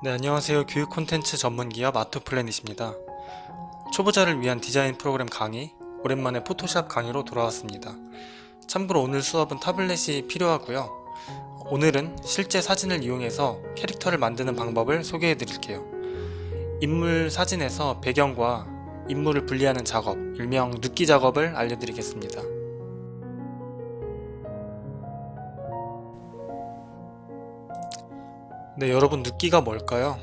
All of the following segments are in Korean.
네, 안녕하세요. 교육 콘텐츠 전문 기업 아트플래닛입니다. 초보자를 위한 디자인 프로그램 강의, 오랜만에 포토샵 강의로 돌아왔습니다. 참고로 오늘 수업은 타블렛이 필요하고요. 오늘은 실제 사진을 이용해서 캐릭터를 만드는 방법을 소개해 드릴게요. 인물 사진에서 배경과 인물을 분리하는 작업, 일명 눕기 작업을 알려드리겠습니다. 네, 여러분 눕기가 뭘까요?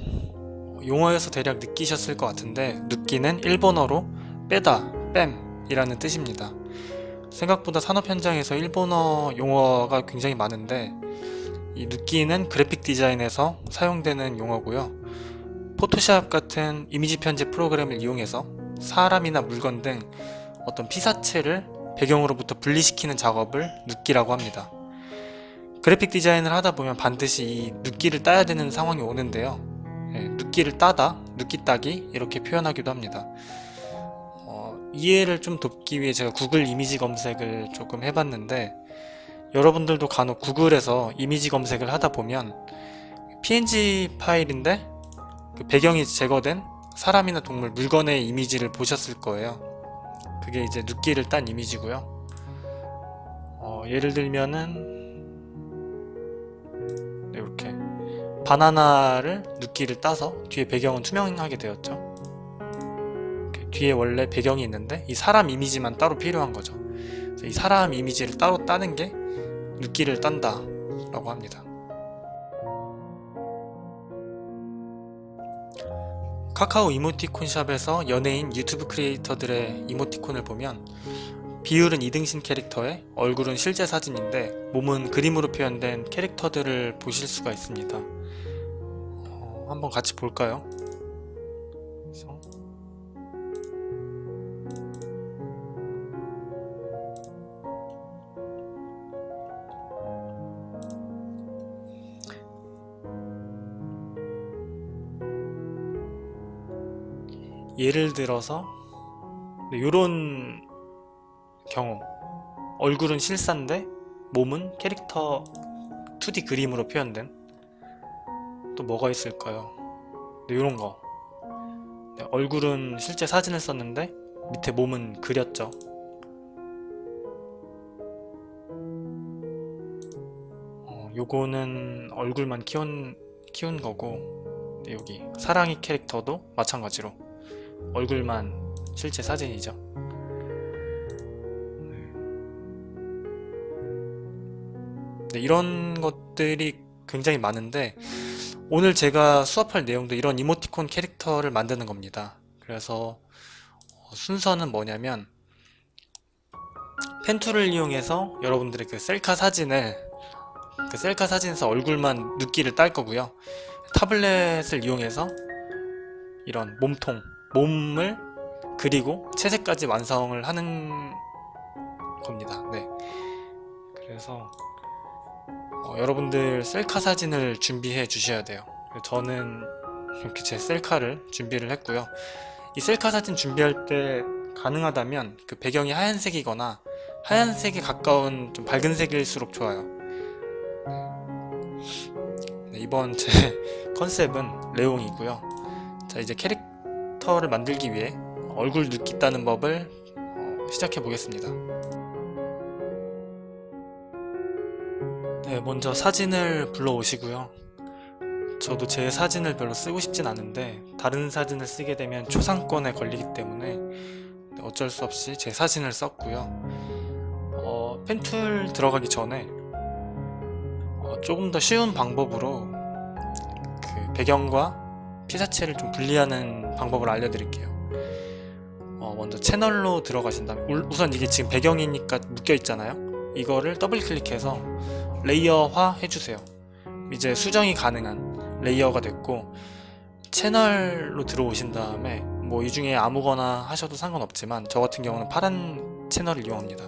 용어에서 대략 느끼셨을 것 같은데 눕기는 일본어로 빼다, 뺨이라는 뜻입니다. 생각보다 산업 현장에서 일본어 용어가 굉장히 많은데 이 눕기는 그래픽 디자인에서 사용되는 용어고요. 포토샵 같은 이미지 편집 프로그램을 이용해서 사람이나 물건 등 어떤 피사체를 배경으로부터 분리시키는 작업을 눕기라고 합니다. 그래픽 디자인을 하다 보면 반드시 이 눕기를 따야 되는 상황이 오는데요. 눕기를 따다, 눕기 따기 이렇게 표현하기도 합니다. 이해를 좀 돕기 위해 제가 구글 이미지 검색을 조금 해봤는데 여러분들도 간혹 구글에서 이미지 검색을 하다 보면 PNG 파일인데 그 배경이 제거된 사람이나 동물, 물건의 이미지를 보셨을 거예요. 그게 이제 눕기를 딴 이미지고요. 예를 들면은 이렇게 바나나를 눕기를 따서 뒤에 배경은 투명하게 되었죠. 뒤에 원래 배경이 있는데 이 사람 이미지만 따로 필요한 거죠. 그래서 이 사람 이미지를 따로 따는 게 눕기를 딴다 라고 합니다. 카카오 이모티콘 샵에서 연예인 유튜브 크리에이터들의 이모티콘을 보면 비율은 2등신 캐릭터에 얼굴은 실제 사진인데 몸은 그림으로 표현된 캐릭터들을 보실 수가 있습니다. 한번 같이 볼까요? 그래서 예를 들어서 이런 경우 얼굴은 실사인데 몸은 캐릭터 2D 그림으로 표현된 또 뭐가 있을까요? 이런 거 얼굴은 실제 사진을 썼는데 밑에 몸은 그렸죠. 요거는 얼굴만 키운 거고 여기 사랑이 캐릭터도 마찬가지로 얼굴만 실제 사진이죠. 네, 이런 것들이 굉장히 많은데 오늘 제가 수업할 내용도 이런 이모티콘 캐릭터를 만드는 겁니다. 그래서 순서는 뭐냐면 펜툴을 이용해서 여러분들의 그 셀카 사진에서 얼굴만 눕기를 딸 거고요. 타블렛을 이용해서 이런 몸을 그리고 채색까지 완성을 하는 겁니다. 네. 그래서 여러분들 셀카 사진을 준비해 주셔야 돼요. 저는 이렇게 제 셀카를 준비를 했고요. 이 셀카 사진 준비할 때 가능하다면 그 배경이 하얀색이거나 하얀색에 가까운 좀 밝은 색일수록 좋아요. 네, 이번 제 컨셉은 레옹이고요. 자, 이제 캐릭터를 만들기 위해 얼굴 눕기 따는 법을 시작해 보겠습니다. 네, 먼저 사진을 불러오시고요. 저도 제 사진을 별로 쓰고 싶진 않은데 다른 사진을 쓰게 되면 초상권에 걸리기 때문에 어쩔 수 없이 제 사진을 썼고요. 펜툴 들어가기 전에 조금 더 쉬운 방법으로 그 배경과 피사체를 좀 분리하는 방법을 알려드릴게요. 먼저 채널로 들어가신 다음에 우선 이게 지금 배경이니까 묶여 있잖아요. 이거를 더블 클릭해서 레이어화 해주세요. 이제 수정이 가능한 레이어가 됐고 채널로 들어오신 다음에 뭐 이 중에 아무거나 하셔도 상관없지만 저 같은 경우는 파란 채널을 이용합니다.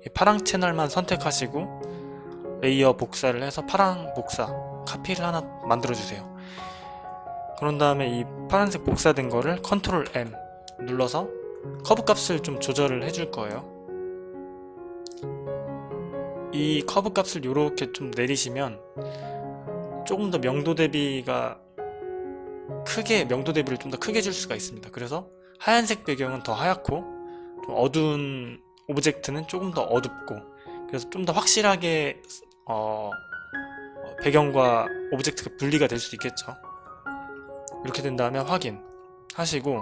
이 파란 채널만 선택하시고 레이어 복사를 해서 파란 복사 카피를 하나 만들어 주세요. 그런 다음에 이 파란색 복사된 거를 컨트롤 M 눌러서 커브 값을 좀 조절을 해줄 거예요. 이 커브 값을 이렇게 좀 내리시면 조금 더 명도 대비가 크게 명도 대비를 좀 더 크게 줄 수가 있습니다. 그래서 하얀색 배경은 더 하얗고 좀 어두운 오브젝트는 조금 더 어둡고, 그래서 좀 더 확실하게 배경과 오브젝트가 분리가 될 수 있겠죠. 이렇게 된 다음에 확인하시고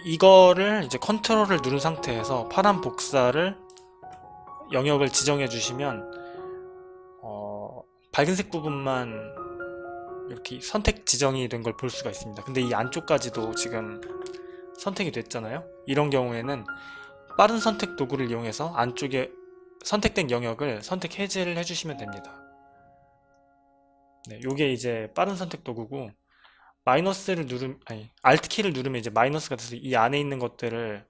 이거를 이제 컨트롤을 누른 상태에서 파란 복사를 영역을 지정해 주시면 밝은색 부분만 이렇게 선택 지정이 된 걸 볼 수가 있습니다. 근데 이 안쪽까지도 지금 선택이 됐잖아요. 이런 경우에는 빠른 선택 도구를 이용해서 안쪽에 선택된 영역을 선택 해제를 해주시면 됩니다. 네, 요게 이제 빠른 선택 도구고, 마이너스를 Alt 키를 누르면 이제 마이너스가 돼서 이 안에 있는 것들을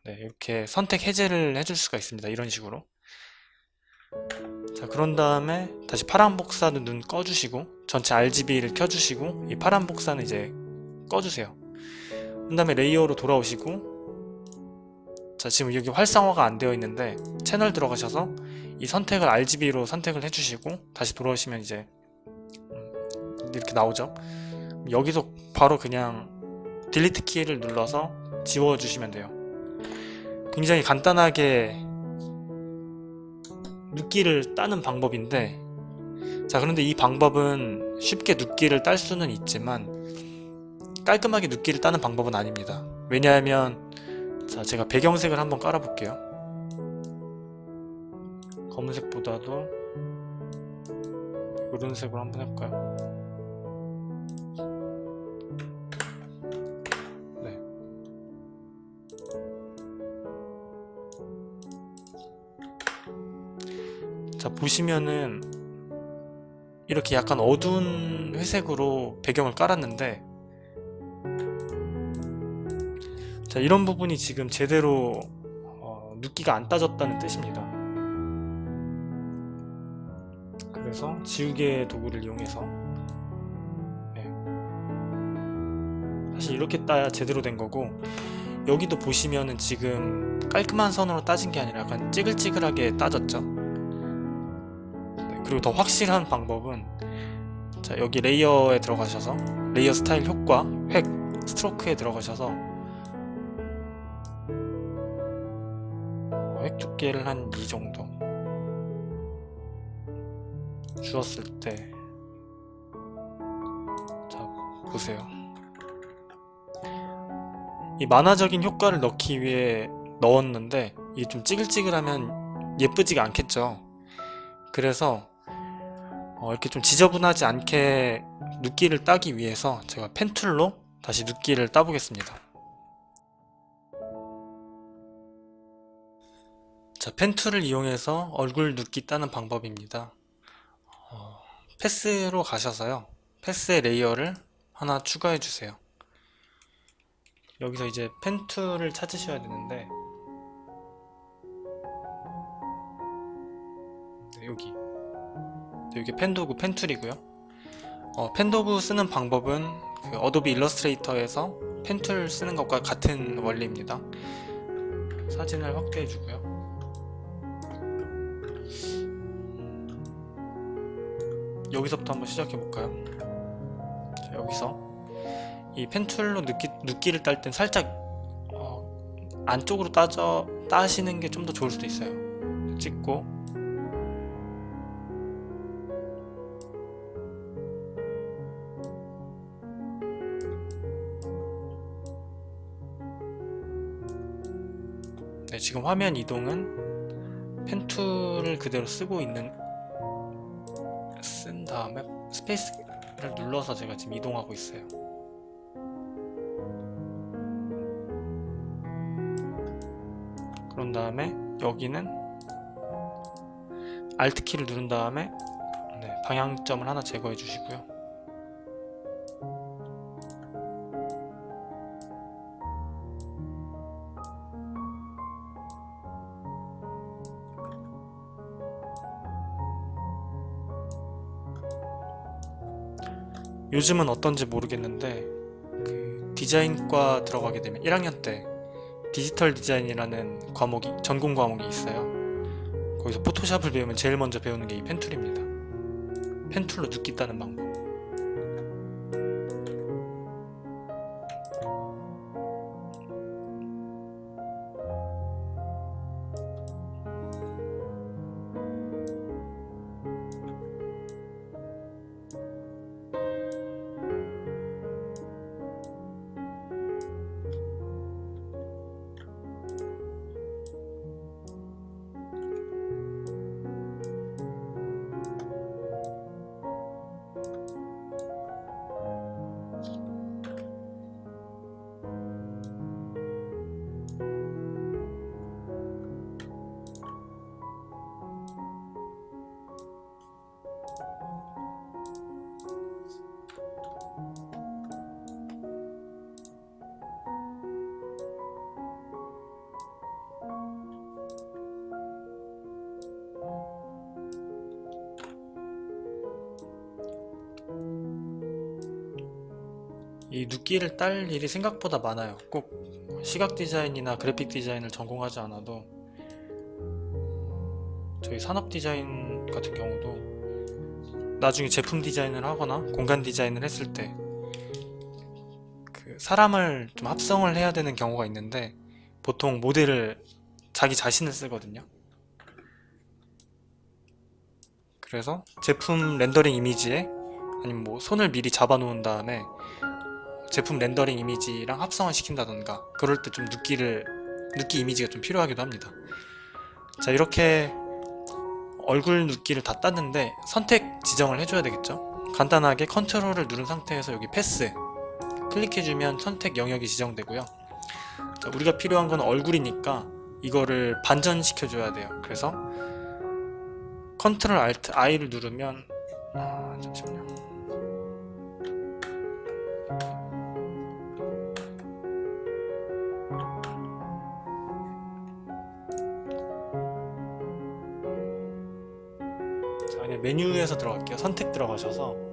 네, 이렇게 선택 해제를 해줄 수가 있습니다. 이런 식으로. 자, 그런 다음에 다시 파란 복사는 눈 꺼주시고 전체 RGB를 켜주시고 이 파란 복사는 이제 꺼주세요. 그 다음에 레이어로 돌아오시고, 자, 지금 여기 활성화가 안 되어 있는데 채널 들어가셔서 이 선택을 RGB로 선택을 해주시고 다시 돌아오시면 이제 이렇게 나오죠. 여기서 바로 그냥 딜리트 키를 눌러서 지워주시면 돼요. 굉장히 간단하게 눕기를 따는 방법인데, 자, 그런데 이 방법은 쉽게 눕기를 딸 수는 있지만 깔끔하게 눕기를 따는 방법은 아닙니다. 왜냐하면, 자, 제가 배경색을 한번 깔아 볼게요. 검은색보다도 이런 색으로 한번 해볼까요? 네. 자, 보시면은 이렇게 약간 어두운 회색으로 배경을 깔았는데, 자, 이런 부분이 지금 제대로 눕기가 안 따졌다는 뜻입니다. 그래서 지우개 도구를 이용해서 네, 사실 이렇게 따야 제대로 된 거고, 여기도 보시면은 지금 깔끔한 선으로 따진 게 아니라 약간 찌글찌글하게 따졌죠. 네, 그리고 더 확실한 방법은, 자, 여기 레이어에 들어가셔서 레이어 스타일 효과 획 스트로크에 들어가셔서 획 두께를 한 이 정도 주었을 때, 자, 보세요. 이 만화적인 효과를 넣기 위해 넣었는데 이게 좀 찌글찌글하면 예쁘지가 않겠죠. 그래서 이렇게 좀 지저분하지 않게 눕기를 따기 위해서 제가 펜툴로 다시 눕기를 따보겠습니다. 자, 펜툴을 이용해서 얼굴 눕기 따는 방법입니다. 패스로 가셔서요, 패스의 레이어를 하나 추가해 주세요. 여기서 이제 펜툴을 찾으셔야 되는데, 네, 여기 펜도구 펜툴이고요. 펜도구 쓰는 방법은 그 어도비 일러스트레이터에서 펜툴 쓰는 것과 같은 원리입니다. 사진을 확대해 주고요. 여기서부터 한번 시작해 볼까요? 자, 여기서 이 펜툴로 눕기를 딸 땐 살짝 안쪽으로 따시는 게 좀 더 좋을 수도 있어요. 찍고 네, 지금 화면 이동은 펜툴을 그대로 쓴 다음에 스페이스를 눌러서 제가 지금 이동하고 있어요. 그런 다음에 여기는 Alt 키를 누른 다음에 네, 방향점을 하나 제거해 주시고요. 요즘은 어떤지 모르겠는데 그 디자인과 들어가게 되면 1학년 때 디지털 디자인이라는 전공 과목이 있어요. 거기서 포토샵을 배우면 제일 먼저 배우는 게 이 펜툴입니다. 펜툴로 눕기 따는 방법. 이 눕기를 딸 일이 생각보다 많아요. 꼭 시각 디자인이나 그래픽 디자인을 전공하지 않아도 저희 산업 디자인 같은 경우도 나중에 제품 디자인을 하거나 공간 디자인을 했을 때 그 사람을 좀 합성을 해야 되는 경우가 있는데 보통 모델을 자기 자신을 쓰거든요. 그래서 제품 렌더링 이미지에 아니면 뭐 손을 미리 잡아 놓은 다음에 제품 렌더링 이미지랑 합성을 시킨다던가 그럴 때 좀 눕기 이미지가 좀 필요하기도 합니다. 자, 이렇게 얼굴 눕기를 다 땄는데 선택 지정을 해줘야 되겠죠. 간단하게 컨트롤을 누른 상태에서 여기 패스 클릭해주면 선택 영역이 지정되고요. 자, 우리가 필요한 건 얼굴이니까 이거를 반전시켜줘야 돼요. 그래서 컨트롤 알트 I를 누르면 잠시만요. 자, 그냥 메뉴에서 들어갈게요. 선택 들어가셔서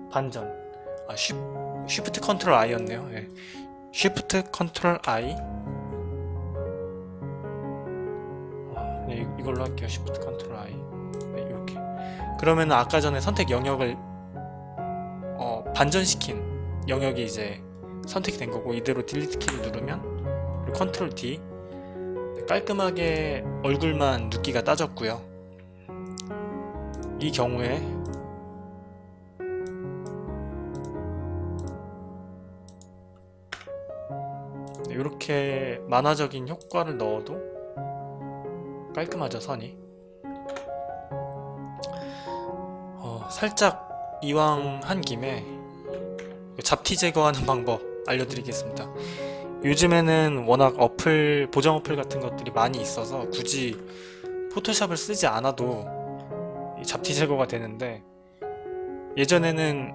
반전. 쉬프트 컨트롤 I였네요. 예. 쉬프트 컨트롤 I. 네, 이걸로 할게요. 쉬프트 컨트롤 I. 네, 이렇게. 그러면 아까 전에 선택 영역을 반전시킨 영역이 이제 선택이 된 거고, 이대로 딜리트 키를 누르면 그리고 컨트롤 D. 네, 깔끔하게 얼굴만 눕기가 따졌고요. 이 경우에 이렇게 만화적인 효과를 넣어도 깔끔하죠, 선이. 살짝 이왕 한 김에 잡티 제거하는 방법 알려드리겠습니다. 요즘에는 워낙 보정 어플 같은 것들이 많이 있어서 굳이 포토샵을 쓰지 않아도 잡티 제거가 되는데, 예전에는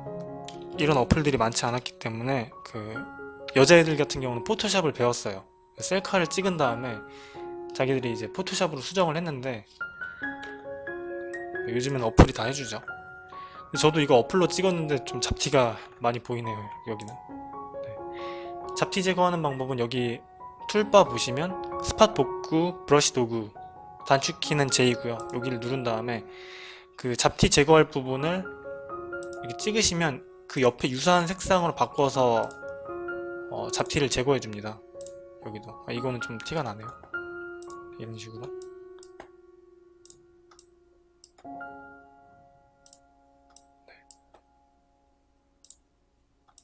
이런 어플들이 많지 않았기 때문에 여자애들 같은 경우는 포토샵을 배웠어요. 셀카를 찍은 다음에 자기들이 이제 포토샵으로 수정을 했는데, 요즘엔 어플이 다 해주죠. 저도 이거 어플로 찍었는데 좀 잡티가 많이 보이네요, 여기는. 네. 잡티 제거하는 방법은 여기 툴바 보시면 스팟 복구, 브러쉬 도구, 단축키는 J고요. 여기를 누른 다음에 그 잡티 제거할 부분을 이렇게 찍으시면 그 옆에 유사한 색상으로 바꿔서 잡티를 제거해 줍니다. 여기도. 이거는 좀 티가 나네요. 이런 식으로. 네.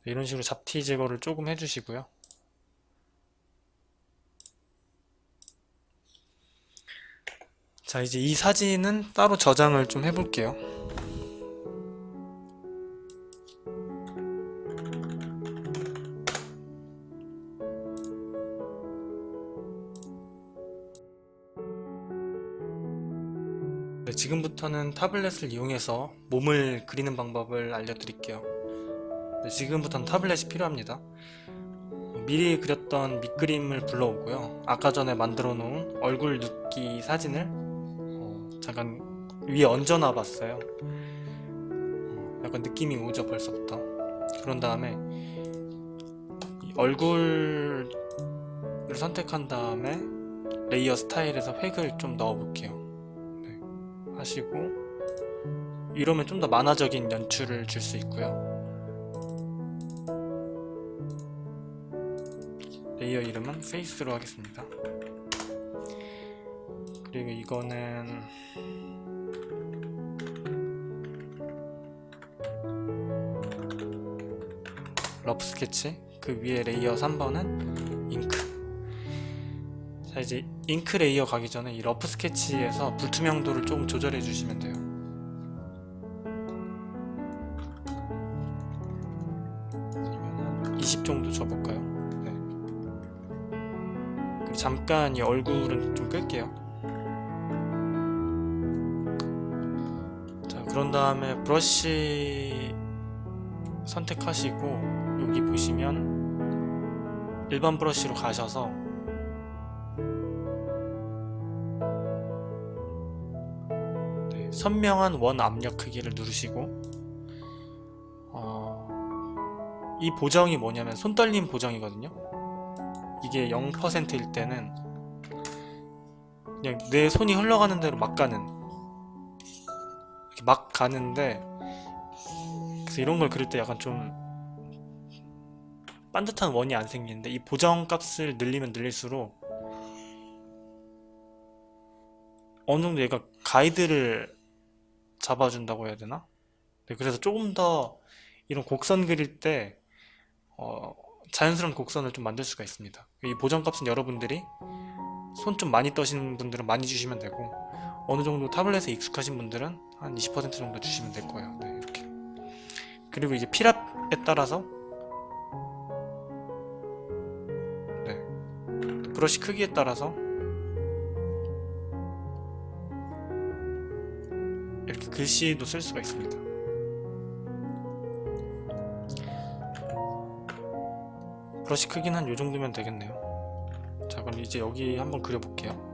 이런 식으로 잡티 제거를 조금 해주시고요. 자, 이제 이 사진은 따로 저장을 좀 해볼게요. 네, 지금부터는 타블렛을 이용해서 몸을 그리는 방법을 알려드릴게요. 네, 지금부터는 타블렛이 필요합니다. 미리 그렸던 밑그림을 불러오고요. 아까 전에 만들어 놓은 얼굴 눕기 사진을 잠깐 위에 얹어놔 봤어요. 약간 느낌이 오죠, 벌써부터. 그런 다음에 이 얼굴 를 선택한 다음에 레이어 스타일에서 획을 좀 넣어 볼게요. 네, 하시고 이러면 좀 더 만화적인 연출을 줄 수 있고요. 레이어 이름은 페이스로 하겠습니다. 그리고 이거는 러프 스케치, 그 위에 레이어 3번은 잉크. 자, 이제 잉크 레이어 가기 전에 이 러프 스케치에서 불투명도를 조금 조절해 주시면 돼요. 아니면 20 정도 줘볼까요? 네. 그리고 잠깐 이 얼굴은 좀 끌게요. 자, 그런 다음에 브러쉬 선택하시고 여기 보시면 일반 브러쉬로 가셔서 네, 선명한 원 압력 크기를 누르시고 이 보정이 뭐냐면 손떨림 보정이거든요. 이게 0%일 때는 그냥 내 손이 흘러가는 대로 막 가는, 이렇게 막 가는데, 그래서 이런 걸 그릴 때 약간 좀 반듯한 원이 안 생기는데 이 보정 값을 늘리면 늘릴수록 어느 정도 얘가 가이드를 잡아준다고 해야 되나? 네, 그래서 조금 더 이런 곡선 그릴 때 자연스러운 곡선을 좀 만들 수가 있습니다. 이 보정 값은 여러분들이 손 좀 많이 떠시는 분들은 많이 주시면 되고, 어느 정도 타블렛에 익숙하신 분들은 한 20% 정도 주시면 될 거예요. 네, 이렇게. 그리고 이제 필압에 따라서 네, 브러쉬 크기에 따라서 이렇게 글씨도 쓸 수가 있습니다. 브러쉬 크기는 한 요 정도면 되겠네요. 자, 그럼 이제 여기 한번 그려볼게요.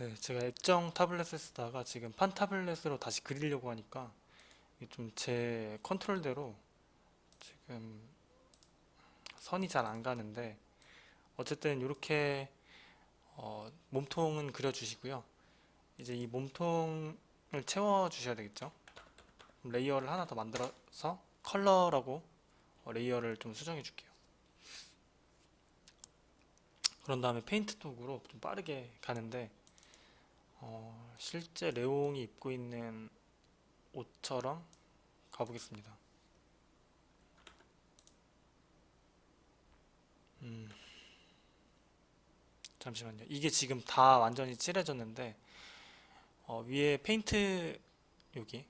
네, 제가 액정 타블렛을 쓰다가 지금 판 타블렛으로 다시 그리려고 하니까 좀 제 컨트롤대로 지금 선이 잘 안 가는데, 어쨌든 이렇게 몸통은 그려주시고요. 이제 이 몸통을 채워 주셔야 되겠죠. 레이어를 하나 더 만들어서 컬러라고 레이어를 좀 수정해 줄게요. 그런 다음에 페인트 도구로 좀 빠르게 가는데, 실제 레옹이 입고 있는 옷처럼 가보겠습니다. 잠시만요. 이게 지금 다 완전히 칠해졌는데, 위에 페인트, 여기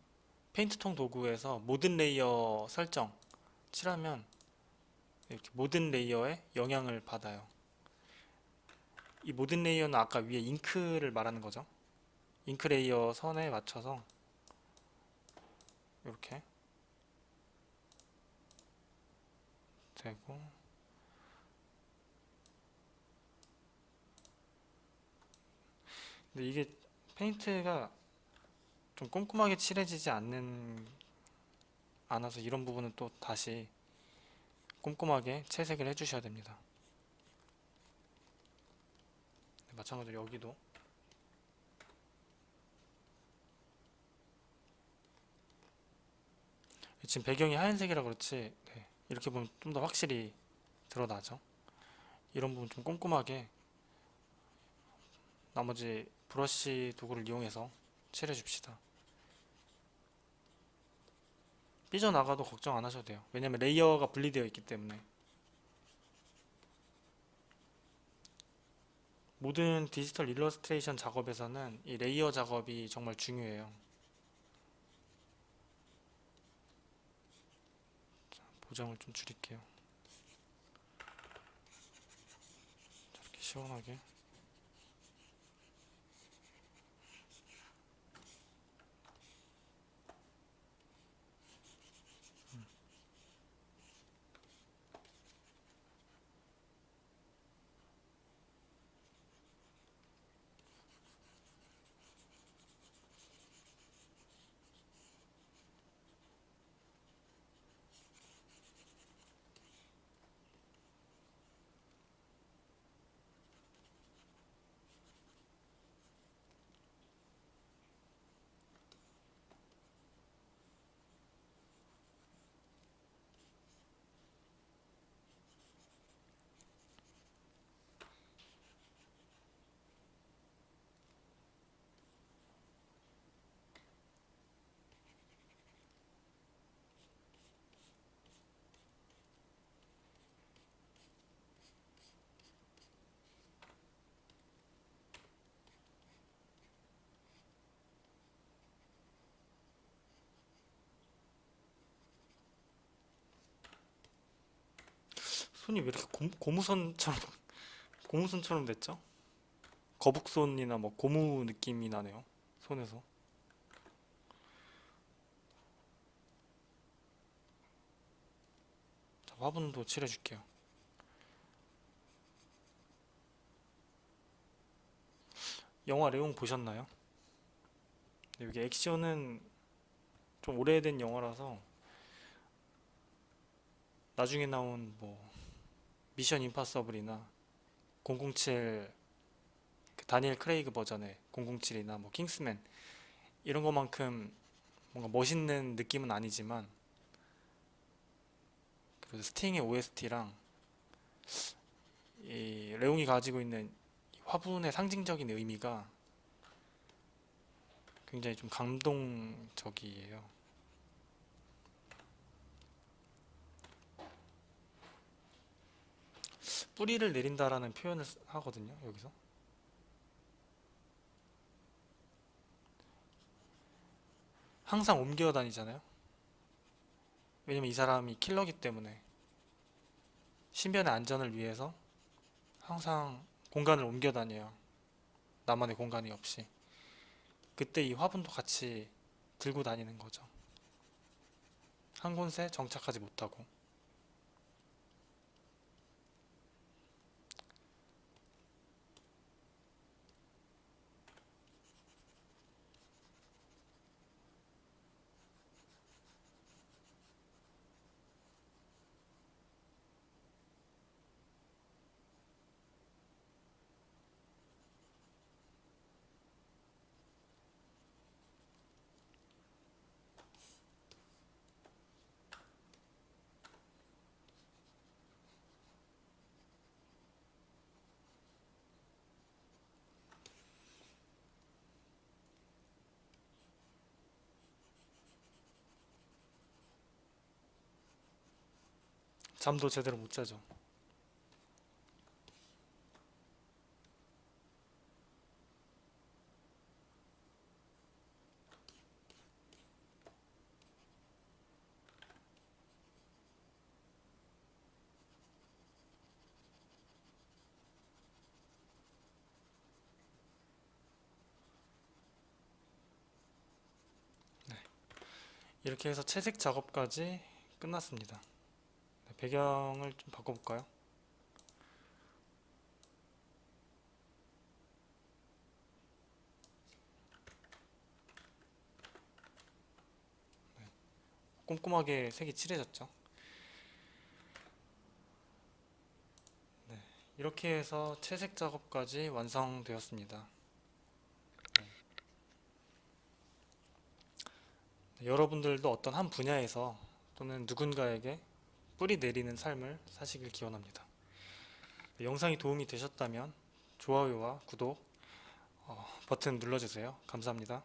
페인트통 도구에서 모든 레이어 설정 칠하면 이렇게 모든 레이어에 영향을 받아요. 이 모든 레이어는 아까 위에 잉크를 말하는 거죠. 잉크 레이어 선에 맞춰서 이렇게 되고, 근데 이게 페인트가 좀 꼼꼼하게 칠해지지 않아서 이런 부분은 또 다시 꼼꼼하게 채색을 해주셔야 됩니다. 네, 마찬가지로 여기도 지금 배경이 하얀색이라 그렇지, 네, 이렇게 보면 좀 더 확실히 드러나죠. 이런 부분 좀 꼼꼼하게 나머지 브러쉬 도구를 이용해서 칠해 줍시다. 삐져나가도 걱정 안 하셔도 돼요. 왜냐면 레이어가 분리되어 있기 때문에. 모든 디지털 일러스트레이션 작업에서는 이 레이어 작업이 정말 중요해요. 보정을 좀 줄일게요. 이렇게 시원하게. 손이 왜 이렇게 고무선처럼 고무선처럼 됐죠? 거북손이나 뭐 고무 느낌이 나네요. 손에서. 자, 화분도 칠해줄게요. 영화 레옹 보셨나요? 네, 여기 액션은 좀 오래된 영화라서 나중에 나온 뭐 미션 임파서블이나 007, 그 다니엘 크레이그 버전의 007이나 뭐 킹스맨 이런 것만큼 뭔가 멋있는 느낌은 아니지만, 그래도 스팅의 OST랑 이 레옹이 가지고 있는 이 화분의 상징적인 의미가 굉장히 좀 감동적이에요. 뿌리를 내린다라는 표현을 하거든요, 여기서. 항상 옮겨 다니잖아요. 왜냐면 이 사람이 킬러기 때문에 신변의 안전을 위해서 항상 공간을 옮겨 다녀요. 나만의 공간이 없이. 그때 이 화분도 같이 들고 다니는 거죠. 한 곳에 정착하지 못하고. 잠도 제대로 못 자죠. 이렇게 해서 채색 작업까지 끝났습니다. 네, 배경을 좀 바꿔볼까요? 꼼꼼하게 색이 칠해졌죠. 네, 이렇게 해서 채색 작업까지 완성되었습니다. 네, 여러분들도 어떤 한 분야에서 또는 누군가에게 뿌리 내리는 삶을 사시길 기원합니다. 네, 영상이 도움이 되셨다면 좋아요와 구독 버튼 눌러주세요. 감사합니다.